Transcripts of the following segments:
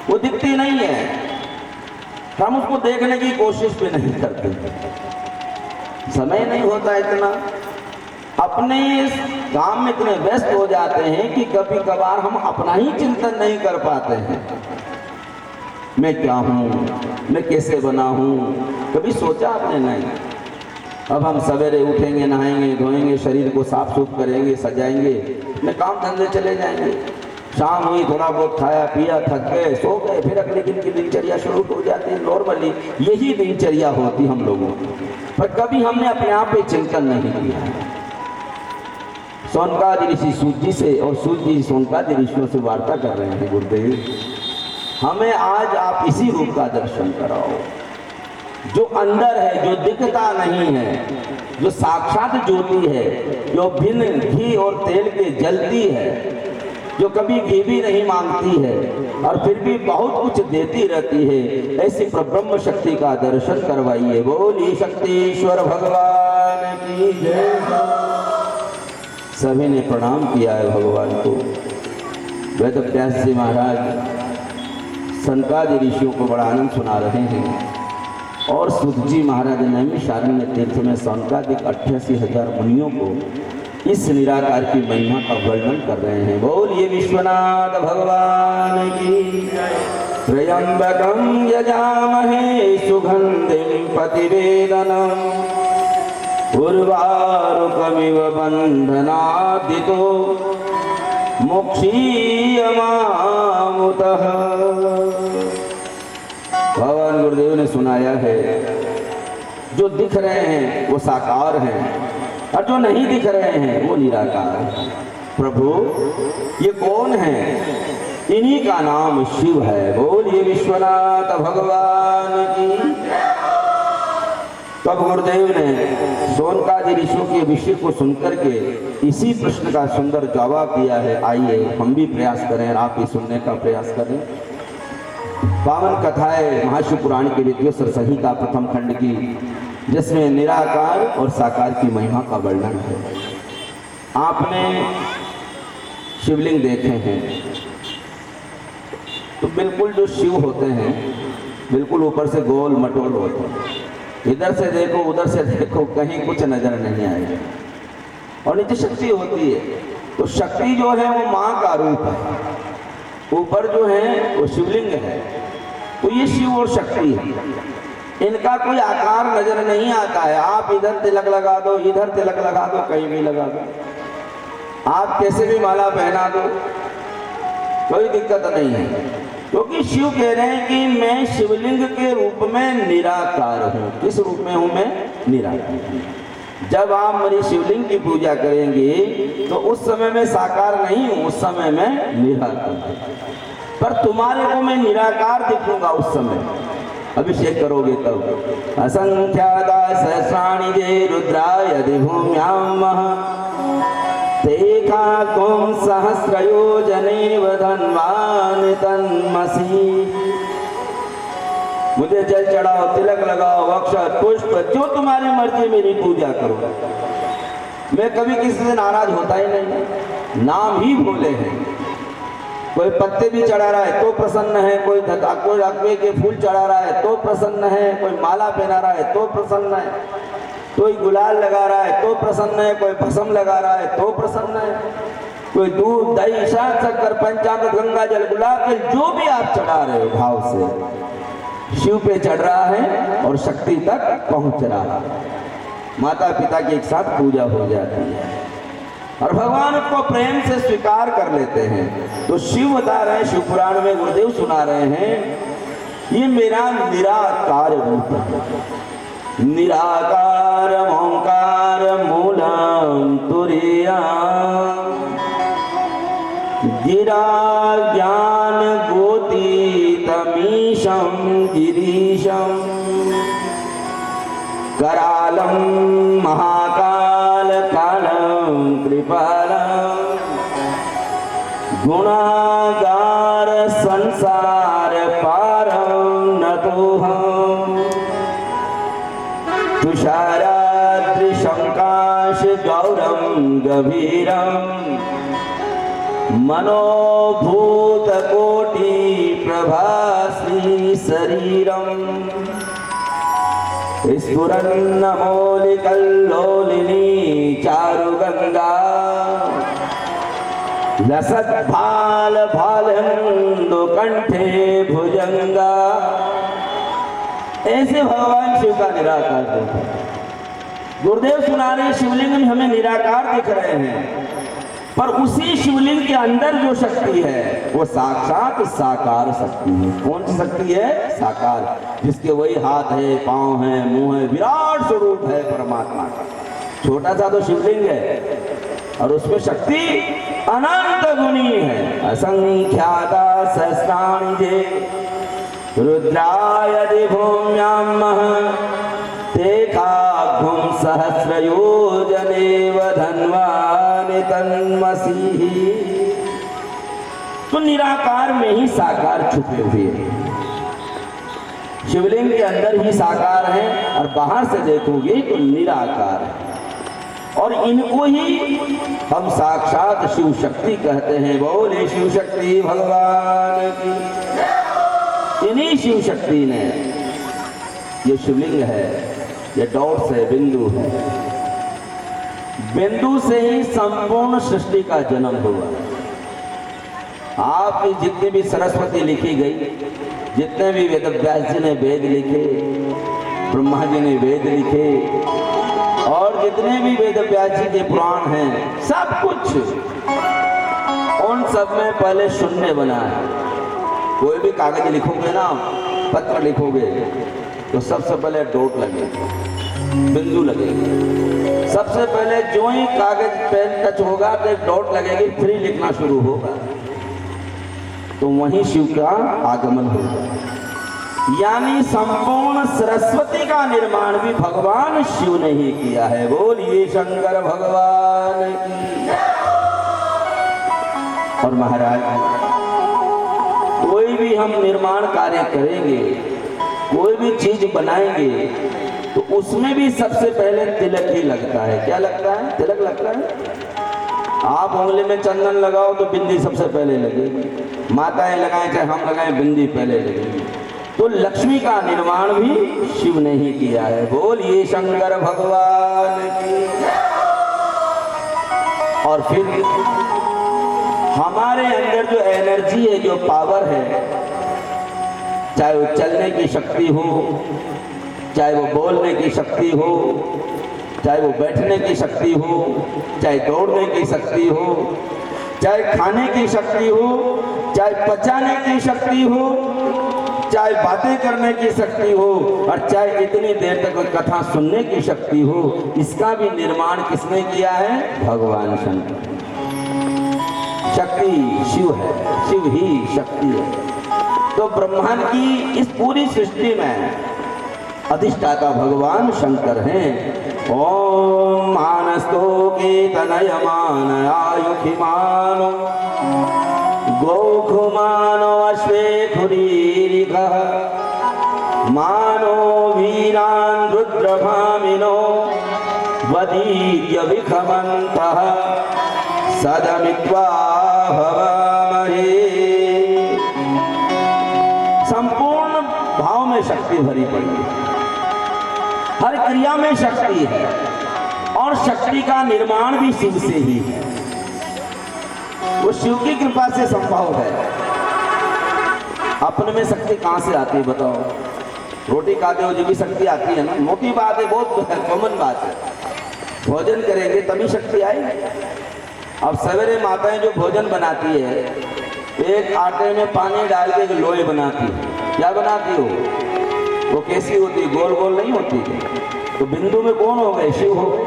वो दिखती नहीं है, हम उसको देखने की कोशिश भी नहीं करते, समय नहीं होता इतना, अपने इस काम में इतने व्यस्त हो जाते हैं कि कभी कभार हम अपना ही चिंतन नहीं कर पाते हैं। मैं क्या हूँ, मैं कैसे बना हूँ, कभी सोचा आपने? नहीं। अब हम सवेरे उठेंगे, नहाएंगे धोएंगे, शरीर को साफ सुफ करेंगे, सजाएंगे, अपने काम धंधे चले जाएंगे, शाम हुई थोड़ा बहुत खाया पिया, थक गए, सो गए, फिर अगले दिन की दिनचर्या शुरू हो जाती है। नॉर्मली यही दिनचर्या होती हम लोगों की, पर कभी हमने अपने आप पे चिंतन नहीं किया। सोनकादि ऋषि सूत जी से और सूत जी सोनकादि ऋषियों से वार्ता कर रहे हैं, गुरुदेव हमें आज आप इसी रूप का दर्शन कराओ, जो अंदर है, जो दिखता नहीं है, जो साक्षात ज्योति है, जो बिन घी और तेल के जलती है, जो कभी घी भी नहीं मांगती है और फिर भी बहुत कुछ देती रहती है, ऐसी ब्रह्म शक्ति का दर्शन करवाइए। बोली शक्तिश्वर भगवान की जय। सभी ने प्रणाम किया है भगवान को। वेद व्यास जी महाराज सनकादि ऋषियों को बड़ा आनंद सुना रहे हैं और सूत जी महाराज नैमिषारण्य तीर्थ में सनकादिक 88,000 मुनियों को इस निराकार की महिमा का वर्णन कर रहे हैं। बोलिए विश्वनाथ भगवान की। त्र्यंबकं यजामहे सुगंधिं प्रतिवेदनम् उर्वारुकमिव बंधनादितो मोक्षीयमामुतः। भगवान गुरुदेव ने सुनाया है, जो दिख रहे हैं वो साकार हैं और जो नहीं दिख रहे हैं वो निराकार है। प्रभु ये कौन है? इन्हीं का नाम शिव है। बोलिए विश्वनाथ भगवान की। तब गुरुदेव ने सोनकादि ऋषियों के विषय को सुनकर के इसी प्रश्न का सुंदर जवाब दिया है। आइए हम भी प्रयास करें, आप भी सुनने का प्रयास करें। पावन कथाएं महाशिव पुराण की विद्योत्तर संहिता प्रथम खंड की, जिसमें निराकार और साकार की महिमा का वर्णन है। आपने शिवलिंग देखे हैं तो बिल्कुल जो शिव होते हैं बिल्कुल ऊपर से गोल मटोल होते हैं, इधर से देखो उधर से देखो कहीं कुछ नजर नहीं आएगा, और नीचे शक्ति होती है। तो शक्ति जो है वो माँ का रूप है, ऊपर जो है वो शिवलिंग है। तो ये शिव और शक्ति है, इनका कोई आकार नजर नहीं आता है। आप इधर तिलक लगा दो, इधर तिलक लगा दो, कहीं भी लगा दो, आप कैसे भी माला पहना दो, कोई दिक्कत नहीं है। क्योंकि शिव कह रहे हैं कि मैं शिवलिंग के रूप में निराकार हूँ। किस रूप में हूँ मैं? निराकार। जब आप मेरी शिवलिंग की पूजा करेंगे तो उस समय मैं साकार नहीं हूँ, उस समय मैं निराकार हूँ, पर तुम्हारे को मैं निराकार दिखूंगा उस समय। अभिषेक करोगे तब। असंख्याता सहस्राणि जे रुद्राय दिभूम्यां तेकाकुं सहस्रयोजनेव धन्वान् तन्मसि। मुझे जल चढ़ाओ, तिलक लगाओ, अक्षत पुष्प, जो तुम्हारी मर्जी मेरी पूजा करो। मैं कभी किसी से नाराज होता ही नहीं। नाम ही भोले हैं। कोई पत्ते भी चढ़ा रहा है तो प्रसन्न है, कोई अकवे के फूल चढ़ा रहा है तो प्रसन्न है, कोई माला पहना रहा है तो प्रसन्न है, कोई गुलाल लगा रहा है तो प्रसन्न है, कोई भस्म लगा रहा है तो प्रसन्न है, कोई दूध दही शहद शक्कर पंचामृत गंगा जल गुलाब जल जो भी आप चढ़ा रहे हो भाव से शिव पे चढ़ रहा है और शक्ति तक पहुंच रहा है। माता पिता की एक साथ पूजा हो जाती है और भगवान को प्रेम से स्वीकार कर लेते हैं। तो शिव बता रहे हैं, शिव पुराण में गुरुदेव सुना रहे हैं, ये मेरा निराकार रूप है। निराकार ओंकार मूलम तुरीयम् गिरा ज्ञान गोती तमीशं गिरीशं करालं महाकाल कालं कृपालं गुणागार संसार पारं नतोऽहम् तुषाराद्रि शंकाश गौरम गभीरम मनोभूत कोटि भासी शरीरम स्फुरन्नमौलिकल्लोलिनी चारुगंगा लसत भाल भालंदु कंठे भुजंगा। ऐसे भगवान शिव का निराकार रूप है। गुरुदेव सुना रहे शिवलिंग में हमें निराकार दिख रहे हैं, पर उसी शिवलिंग के अंदर जो शक्ति है वो साक्षात साकार शक्ति है। कौन सी शक्ति है? साकार, जिसके वही हाथ है, पांव है, मुंह है, विराट स्वरूप है परमात्मा का। छोटा सा तो शिवलिंग है और उसमें शक्ति अनंत गुणी है। असंख्याता सहस्राणि जे रुद्राय भूम्याम तेकाघुम सहस्रयोजनेव धन्वानि तन्मसीहि। तो निराकार में ही साकार छुपे हुए हैं। शिवलिंग के अंदर ही साकार है और बाहर से देखोगे तो निराकार है। और इनको ही हम साक्षात शिव शक्ति कहते हैं। बोले शिव शक्ति भगवान की। इन्हीं शिव शक्ति ने ये शिवलिंग है, ये डॉट्स है, बिंदु है। बिंदु से ही संपूर्ण सृष्टि का जन्म हुआ। आपकी जितनी भी सरस्वती लिखी गई, जितने भी वेद व्यास जी ने वेद लिखे, ब्रह्मा जी ने वेद लिखे, और जितने भी वेद व्यास जी के पुराण हैं, सब कुछ उन सब में पहले शून्य बना है। कोई भी कागज लिखोगे ना, पत्र लिखोगे, तो सबसे पहले डॉट लगेगा, बिंदु लगेगी। सबसे पहले जो ही कागज पेन टच होगा तो एक डॉट लगेगी, फिर ही लिखना शुरू होगा। तो वहीं शिव का आगमन होगा। यानी संपूर्ण सरस्वती का निर्माण भी भगवान शिव ने ही किया है। बोलिए शंकर भगवान की। और महाराज, कोई भी हम निर्माण कार्य करेंगे, कोई भी चीज बनाएंगे, तो उसमें भी सबसे पहले तिलक ही लगता है। क्या लगता है? तिलक लगता है। आप उंगली में चंदन लगाओ तो बिंदी सबसे पहले लगेगी। माताएं लगाएं चाहे हम लगाएं, बिंदी पहले लगेगी। तो लक्ष्मी का निर्माण भी शिव ने ही किया है। बोलिए शंकर भगवान की। और फिर हमारे अंदर जो एनर्जी है, जो पावर है, चाहे वो चलने की शक्ति हो, चाहे वो बोलने की शक्ति हो, चाहे वो बैठने की शक्ति हो, चाहे दौड़ने की शक्ति हो, चाहे खाने की शक्ति हो, चाहे पचाने की शक्ति हो, चाहे बातें करने की शक्ति हो, और चाहे इतनी देर तक कथा सुनने की शक्ति हो, इसका भी निर्माण किसने किया है? भगवान शंकर। शक्ति शिव है, शिव ही शक्ति है। तो ब्रह्मांड की इस पूरी सृष्टि में अधिष्ठाता भगवान शंकर हैं। ओम मानस्तो के तनय मान आयुखिमानो गोखुमानो अश्वे खुरीरिकः मानो वीरान रुद्रभामिनो वदीर्य विखमन्तः सदमित्वा हवामहे। संपूर्ण भाव में शक्ति भरी पड़ी है, हर क्रिया में शक्ति है, और शक्ति का निर्माण भी शिव से ही है। वो शिव की कृपा से संभव है। अपने में शक्ति कहां से आती है बताओ? रोटी खाते हो जो भी शक्ति आती है ना, मोटी बात है, बहुत कॉमन बात है। भोजन करेंगे तभी शक्ति आएगी। अब सवेरे माताएं जो भोजन बनाती है, एक आटे में पानी डाल के एक लोई बनाती है। क्या बनाती हो? वो कैसी होती? गोल गोल नहीं होती। तो बिंदु में कौन हो गए? शिव हो गए।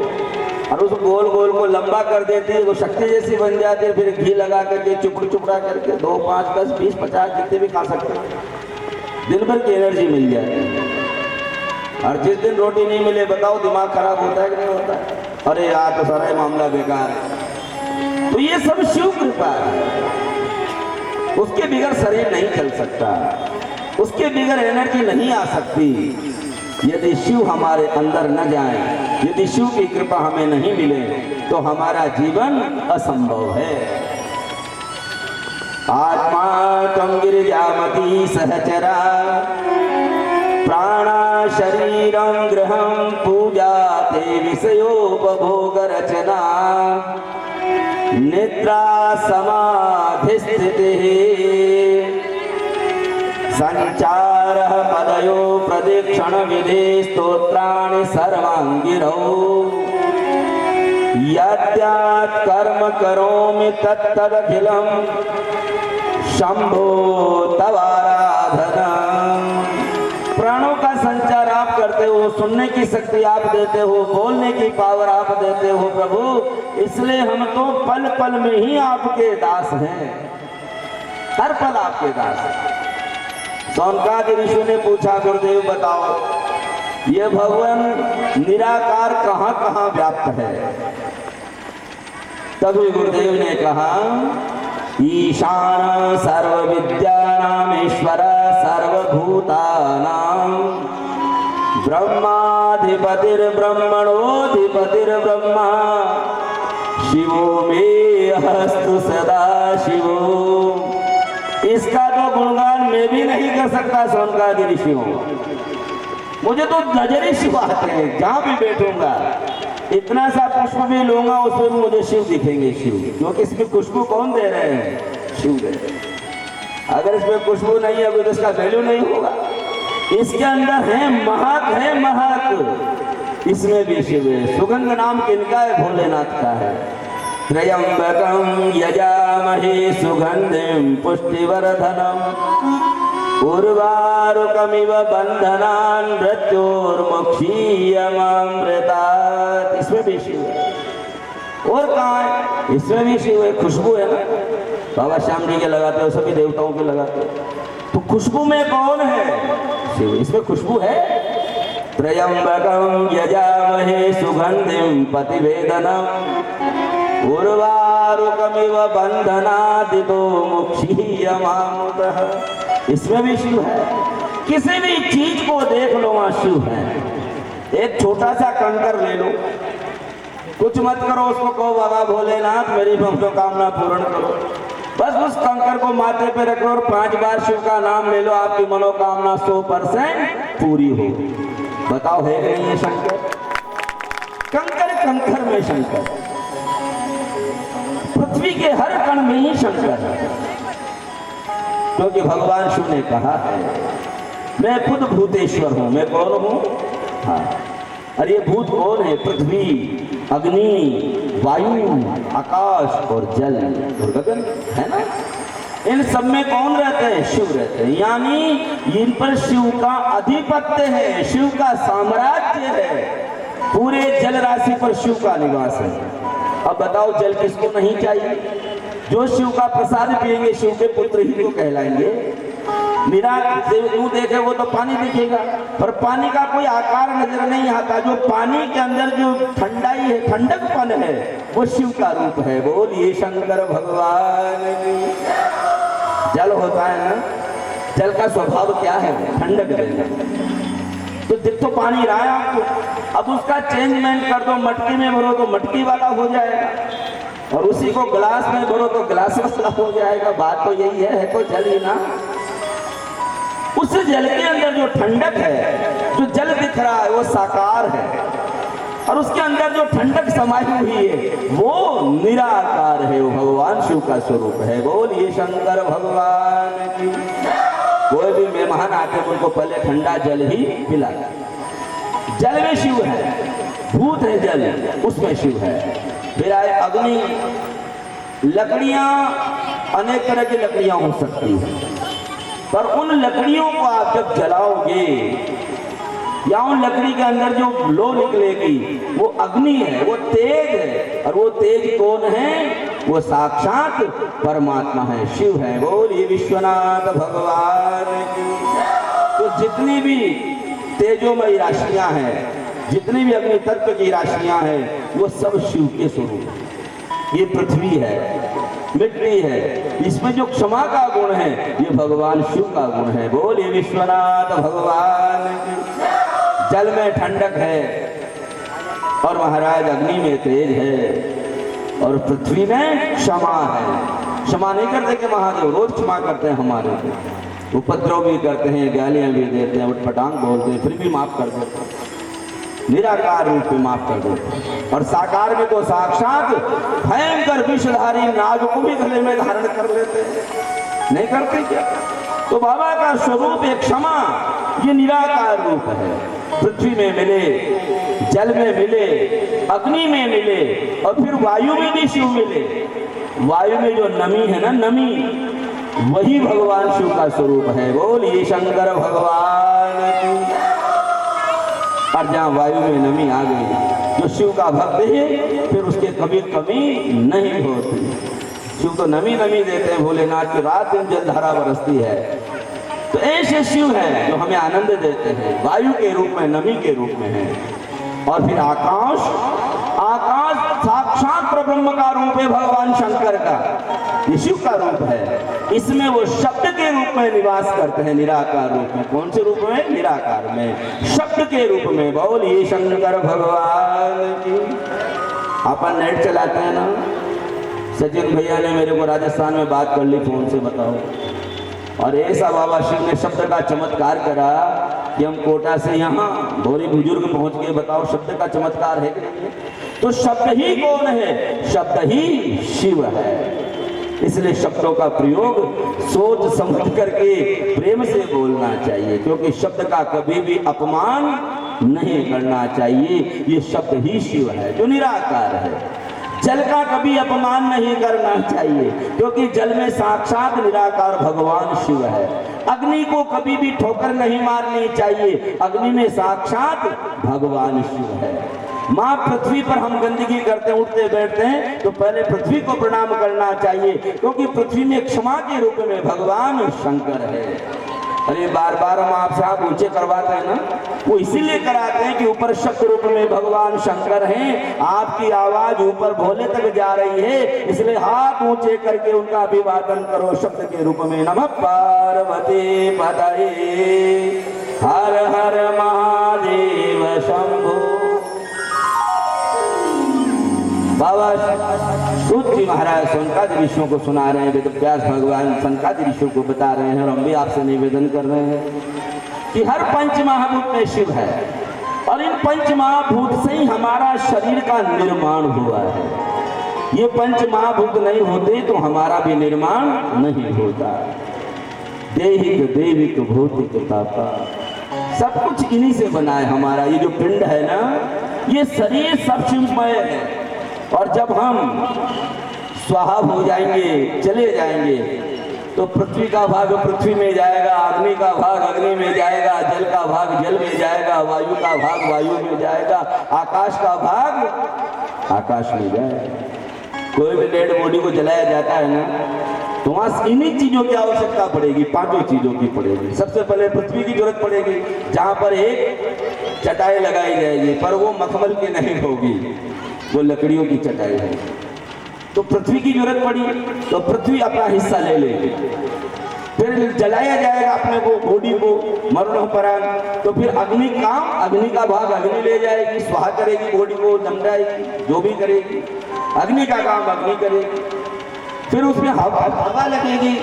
और उस गोल गोल को लंबा कर देती है, वो शक्ति जैसी बन जाती है। फिर घी लगा करके चुपड़ा चुपड़ा करके 2, 5, 10, 20, 50 जितने भी खा सकते हैं, दिन भर की एनर्जी मिल जाती है। और जिस दिन रोटी नहीं मिले बताओ दिमाग खराब होता है कि नहीं होता है? अरे यार तो सारा मामला बेकार है। तो ये सब शिव कृपा है। उसके बिगड़ शरीर नहीं चल सकता, उसके बिगड़ एनर्जी नहीं आ सकती। यदि शिव हमारे अंदर न जाए, यदि शिव की कृपा हमें नहीं मिले, तो हमारा जीवन असंभव है। आत्मा त्वं गिरिजामती सहचरा प्राणा शरीरं गृहं पूजा ते विषयोपभोग रचना निद्रा समाधि स्थितिः संचारः पदयो प्रदक्षिण विधि स्तोत्राणि सर्वांगिरौ यद्यात् कर्म करोमि तत्तदखिलं शंभो तवाराधना। प्राणों का संचार आप करते हो, सुनने की शक्ति आप देते हो, बोलने की पावर आप देते हो प्रभु, इसलिए हम तो पल पल में ही आपके दास हैं, हर पल आपके दास हैं। सौनकादि ऋषि ने पूछा गुरुदेव बताओ ये भगवान निराकार कहाँ कहाँ व्याप्त है? तभी गुरुदेव ने कहा ईशान सर्व विद्यानाम ईश्वर सर्वभूतानां ब्रह्माधिपतिर्ब्रह्मणोऽधिपतिर्ब्रह्मा शिवो मे हस्तु सदा शिवो। इसका तो गुणगान मैं भी नहीं कर सकता सौनकादि ऋषियों, मुझे तो नजरे शिव आते हैं, जहां भी बैठूंगा इतना सा पुष्प भी लूंगा उसमें भी मुझे शिव दिखेंगे, शिव। क्योंकि इसमें खुशबू कौन दे रहे हैं? शिव दे रहे हैं। अगर इसमें खुशबू नहीं है तो इसका वैल्यू नहीं होगा। इसके अंदर है महक, इसमें भी शिव है। सुगंध नाम किनका है? भोलेनाथ का है। त्र्यंबकं यजामहे सुगंधिं पुष्टिवर्धनम् उर्वारुकमिव बंधनान् मृत्योर्मुक्षीयमामृतात्। इसमें भी शिव है। और कहाँ है? इसमें भी शिव है। खुशबू है ना, बाबा श्याम जी के लगाते हो, सभी देवताओं के लगाते हो, तो खुशबू में कौन है? शिव। इसमें खुशबू है। त्र्यंबकं यजामहे सुगंधिं पतिवेदनम् उर्वारुकमिव बंधनादितो मुक्षीयमामृतः। इसमें भी शिव है। किसी भी चीज को देख लो वहां शिव है। एक छोटा सा कंकर ले लो, कुछ मत करो, उसको कहो बाबा भोलेनाथ मेरी मनोकामना पूर्ण करो, बस उस कंकर को माथे पे रखो और 5 बार शिव का नाम ले लो, आपकी मनोकामना 100% पूरी हो। बताओ है कि नहीं ये शंकर? कंकर कंकर में शंकर, पृथ्वी के हर कण में ही शंकर है। क्योंकि भगवान शिव ने कहा है मैं खुद भूतेश्वर हूं। मैं कौन हूं? हाँ। अरे ये भूत कौन है? पृथ्वी, अग्नि, वायु, आकाश और जल और गगन है ना। इन सब में कौन रहते हैं? शिव रहते हैं। यानी इन पर शिव का आधिपत्य है, शिव का साम्राज्य है। पूरे जल राशि पर शिव का निवास है। अब बताओ जल किसको नहीं चाहिए? जो शिव का प्रसाद पिएंगे शिव के पुत्र ही तो कहलाएंगे। देखे वो तो पानी दिखेगा, पर पानी का कोई आकार नजर नहीं आता। जो पानी के अंदर जो ठंडाई है, ठंडकपन है, वो शिव का रूप है। बोलिए शंकर भगवान की। जल होता है ना, जल का स्वभाव क्या है? ठंडक देना। तो देख तो पानी रहा है आपको, अब उसका चेंजमेंट कर दो, मटकी में भरो तो मटकी वाला हो जाएगा, और उसी को गिलास में भरो तो गिलास वाला हो जाएगा। बात तो यही है तो जल ही ना। उस जल के अंदर जो ठंडक है, जो जल दिख रहा है वो साकार है, और उसके अंदर जो ठंडक समाई हुई है वो निराकार है, वो भगवान शिव का स्वरूप है। बोलिए शंकर भगवान की। कोई भी मेहमान आते हैं उनको पहले ठंडा जल ही पिलाता। जल में शिव है, भूत है जल, उसमें शिव है। फिर आए अग्नि। लकड़ियां अनेक तरह की लकड़ियां हो सकती हैं, पर उन लकड़ियों को आप जब जलाओगे या उन लकड़ी के अंदर जो लो निकलेगी वो अग्नि है, वो तेज है। और वो तेज कौन है? वो साक्षात परमात्मा है, शिव है। बोलिए विश्वनाथ भगवान की। तो जितनी भी तेजोमयी राशियां हैं, जितनी भी अग्नि तत्व की राशियां हैं, वो सब शिव के स्वरूप है। ये पृथ्वी है, मिट्टी है, इसमें जो क्षमा का गुण है ये भगवान शिव का गुण है। बोलिए विश्वनाथ भगवान की। जल में ठंडक है और महाराज अग्नि में तेज है और पृथ्वी में क्षमा है। क्षमा नहीं करते कि महादेव रोज क्षमा करते हैं हमारे को, उपद्रव भी करते हैं, गालियां भी देते हैं, उठपटांग बोलते हैं, फिर भी माफ कर देते हैं, निराकार रूप में माफ कर देते हैं। और साकार में तो साक्षात भयंकर विषधारी नाग को भी गले में धारण कर लेते हैं, नहीं करते क्या? तो बाबा का स्वरूप एक क्षमा, ये निराकार रूप है। पृथ्वी में मिले, जल में मिले, अग्नि में मिले, और फिर वायु में भी शिव मिले। वायु में जो नमी है ना, नमी, वही भगवान शिव का स्वरूप है। बोलिए शंकर भगवान की। और जहाँ वायु में नमी आ गई, जो शिव का भक्त है फिर उसके कभी कमी नहीं होती। शिव तो नमी नमी देते हैं भोलेनाथ की, रात दिन जलधारा बरसती है। तो ऐसे शिव है जो हमें आनंद देते हैं, वायु के रूप में, नमी के रूप में है। और फिर आकाश, आकाश साक्षात परब्रह्म का रूप है भगवान शंकर का, ये शिव का रूप है। इसमें वो शब्द के रूप में निवास करते हैं, निराकार रूप में। कौन से रूप में? निराकार में, शब्द के रूप में। बोलिए शंकर भगवान की। अपन नेट चलाते हैं ना, सचिन भैया ने मेरे को राजस्थान में बात कर ली फोन से, बताओ। और ऐसा बाबा शिव ने शब्द का चमत्कार करा कि हम कोटा से यहाँ भोरी बुजुर्ग पहुंच गए। बताओ, शब्द का चमत्कार है कि नहीं? तो शब्द ही कौन है? शब्द ही शिव है। इसलिए शब्दों का प्रयोग सोच समझ करके प्रेम से बोलना चाहिए, क्योंकि शब्द का कभी भी अपमान नहीं करना चाहिए। ये शब्द ही शिव है जो निराकार है। जल का कभी अपमान नहीं करना चाहिए, क्योंकि जल में साक्षात निराकार भगवान शिव है। अग्नि को कभी भी ठोकर नहीं मारनी चाहिए, अग्नि में साक्षात भगवान शिव है। माँ पृथ्वी पर हम गंदगी करते हैं, उठते बैठते हैं, तो पहले पृथ्वी को प्रणाम करना चाहिए, क्योंकि पृथ्वी में क्षमा के रूप में भगवान शंकर है। अरे बार बार हम आपसे आप ऊंचे करवाते हैं ना, वो इसीलिए कराते हैं कि ऊपर शब्द रूप में भगवान शंकर हैं, आपकी आवाज ऊपर भोले तक जा रही है, इसलिए हाथ ऊंचे करके उनका अभिवादन करो शब्द के रूप में। नमः पार्वती पतये हर हर महादेव शंभो। बाबा सूत जी महाराज सनकादि ऋषियों को सुना रहे हैं, वेद व्यास भगवान सनकादि ऋषियों को बता रहे हैं, और हम भी आपसे निवेदन कर रहे हैं कि हर पंच महाभूत में शिव है, और इन पंच महाभूत से ही हमारा शरीर का निर्माण हुआ है। ये पंच महाभूत नहीं होते तो हमारा भी निर्माण नहीं होता। देहिक देविक भौतिक तापा, सब कुछ इन्हीं से बना है हमारा। ये जो पिंड है ना, ये शरीर सब शिवमय है। और जब हम स्वाहा हो जाएंगे, चले जाएंगे, तो पृथ्वी का भाग पृथ्वी में जाएगा, अग्नि का भाग अग्नि में जाएगा, जल का भाग जल में जाएगा, वायु का भाग वायु में जाएगा, आकाश का भाग आकाश में जाएगा। कोई भी डेड बॉडी को जलाया जाता है ना, तो वहां इन्हीं चीजों की आवश्यकता पड़ेगी, पांचों चीजों की पड़ेगी। सबसे पहले पृथ्वी की जरूरत पड़ेगी, जहां पर एक चटाई लगाई जाएगी, पर वो मखमल की नहीं होगी, वो लकड़ियों की चटाई है। तो पृथ्वी की जरूरत पड़ी तो पृथ्वी अपना हिस्सा ले लेगी, फिर जलाया जाएगा अपने को बॉडी को मरणोपरांत। तो फिर अग्नि काम, अग्नि का भाग अग्नि ले जाएगी, स्वाहा करेगी बॉडी को, दमड़ाएगी, जो भी करेगी। अग्नि का काम अग्नि करेगी। फिर उसमें हवा लगेगी,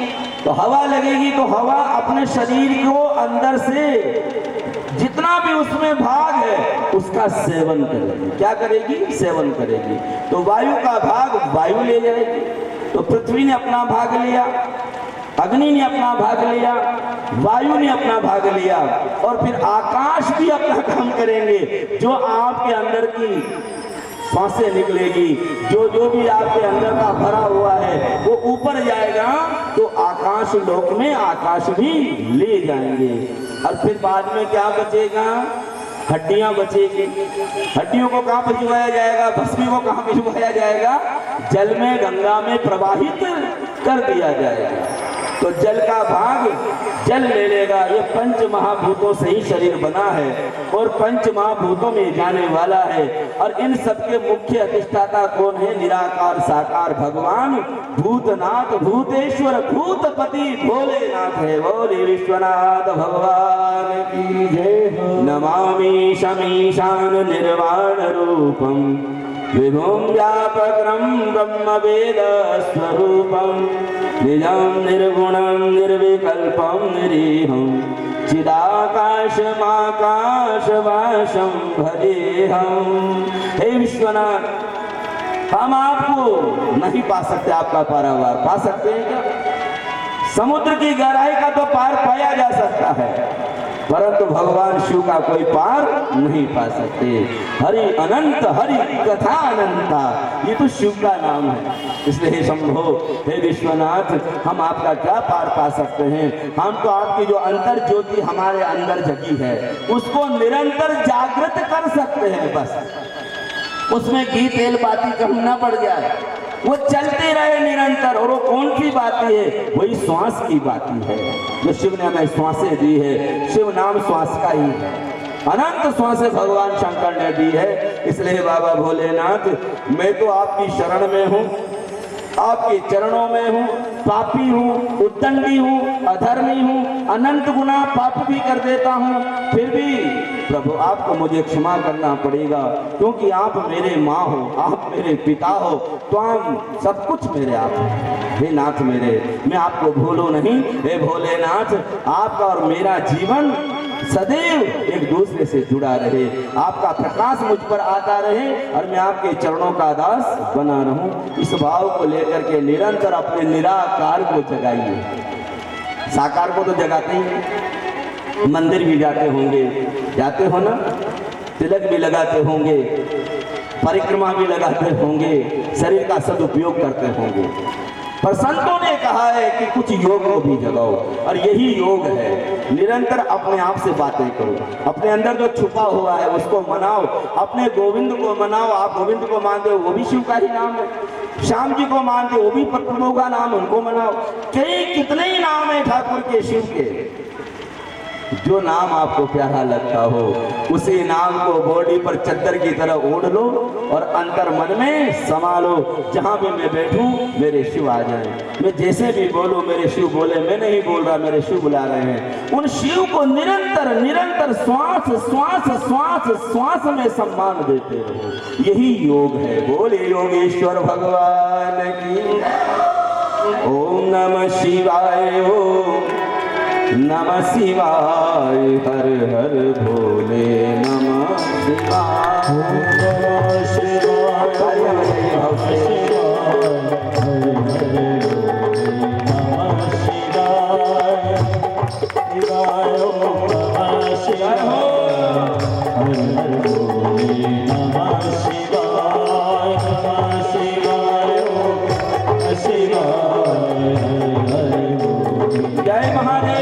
तो हवा लगेगी तो हवा अपने शरीर को अंदर से जितना भी उसमें भाग है उसका सेवन करेगी। क्या करेगी? सेवन करेगी। तो वायु का भाग वायु ले जाएगी। तो पृथ्वी ने अपना भाग लिया, अग्नि ने अपना भाग लिया, वायु ने अपना भाग लिया, और फिर आकाश भी अपना काम करेंगे। जो आपके अंदर की सांसें निकलेगी, जो जो भी आपके अंदर का भरा हुआ है वो ऊपर जाएगा, तो आकाश लोक में आकाश भी ले जाएंगे। और फिर बाद में क्या बचेगा? हड्डियां बचेगी। हड्डियों को कहाँ भिजवाया जाएगा? भस्मी को कहाँ भिजवाया जाएगा? जल में, गंगा में प्रवाहित कर दिया जाएगा। तो जल का भाग जल ले लेगा। ये पंच महाभूतों से ही शरीर बना है और पंच महाभूतों में जाने वाला है। और इन सबके मुख्य अधिष्ठाता कौन है? निराकार साकार भगवान भूतनाथ भूतेश्वर भूतपति भोलेनाथ है। बोले विश्वनाथ भगवान की जय। नमामि शमीशान निर्वाण रूपम विभुं व्यापकं ब्रह्मवेद स्वरूपं निजं निर्गुणं निर्विकल्पं निरीहं चिदाकाशमाकाशवासं भजेहं। हे विश्वनाथ, हम आपको नहीं पा सकते, आपका पारावार पा सकते हैं क्या? समुद्र की गहराई का तो पार पाया जा सकता है, परंतु भगवान शिव का कोई पार नहीं पा सकते। हरि अनंत, हरि कथा अनंता, ये तो शिव का नाम है। इसलिए हे शंभो, हे विश्वनाथ, हम आपका क्या पार पा सकते हैं? हम तो आपकी जो अंतर ज्योति हमारे अंदर जगी है उसको निरंतर जागृत कर सकते हैं। बस उसमें घी तेल बाती कम ना पड़ जाए, वो चलते रहे निरंतर। और वो कौन सी बातें है? वही श्वास की बातें है जो शिव ने हमें श्वासें दी है। शिव नाम श्वास का ही है, अनंत श्वासें भगवान शंकर ने दी है। इसलिए बाबा भोलेनाथ, मैं तो आपकी शरण में हूँ, आपके चरणों में हूँ, पापी हूँ, उद्दंडी हूँ, अधर्मी हूँ, अनंत गुना पाप भी कर देता हूँ, फिर भी प्रभु आपको मुझे क्षमा करना पड़ेगा, क्योंकि आप मेरे माँ हो, आप मेरे पिता हो, तो आप सब कुछ मेरे आप हो। हे नाथ मेरे, मैं आपको भूलूं नहीं। हे भोलेनाथ, आपका और मेरा जीवन सदैव एक दूसरे से जुड़ा रहे, आपका प्रकाश मुझ पर आता रहे और मैं आपके चरणों का दास बना रहूं। इस भाव को लेकर के निरंतर अपने निराकार को जगाइए। साकार को तो जगाते ही, मंदिर भी जाते होंगे, जाते हो ना, तिलक भी लगाते होंगे, परिक्रमा भी लगाते होंगे, शरीर का सदुपयोग करते होंगे, पर संतों ने कहा है कि कुछ योग को भी जगाओ, और यही योग है। निरंतर अपने आप से बातें करो, अपने अंदर जो छुपा हुआ है उसको मनाओ, अपने गोविंद को मनाओ। आप गोविंद को मानते हो, वो भी शिव का ही नाम है। श्याम जी को मानते हो, वो भी प्रभु का नाम, उनको मनाओ। कितने ही नाम है ठाकुर के, शिव के। जो नाम आपको प्यारा लगता हो उसी नाम को बॉडी पर चद्दर की तरह ओढ़ लो और अंतर मन में समा लो। जहां भी मैं बैठूं मेरे शिव आ जाएं, मैं जैसे भी बोलूं मेरे शिव बोले। मैं नहीं बोल रहा, मेरे शिव बुला रहे हैं। उन शिव को निरंतर निरंतर श्वास श्वास श्वास श्वास में सम्मान देते रहो, यही योग है। बोले योगेश्वर भगवान की। ओम नमः शिवाय, ओम नमः शिवाय, हर हर भोले नमः शिवाय। ओम नमः शिवाय, हर हर भोले नमः शिवाय। शिवाय ओम नमः शिवाय, हर हर भोले नमः शिवाय। नमः शिवाय ओम शिवाय, हर हर भोले। जय महादेव।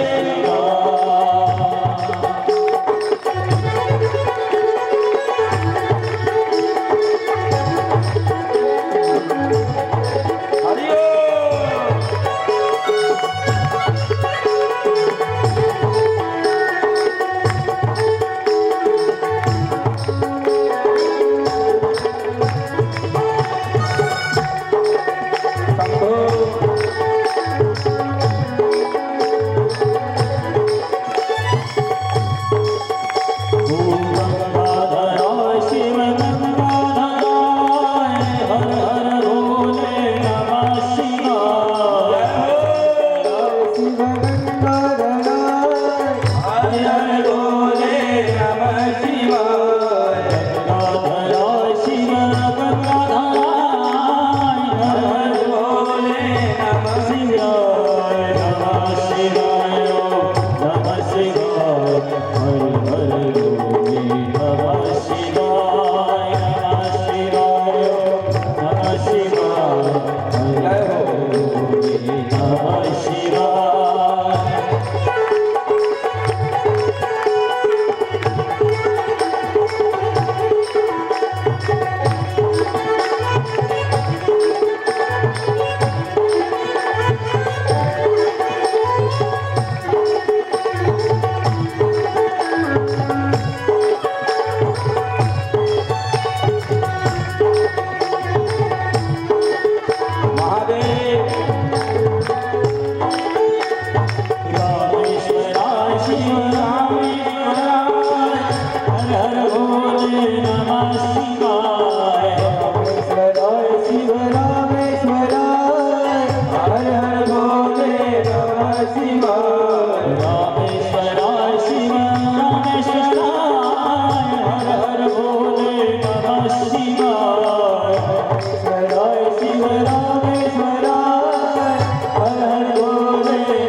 Shiva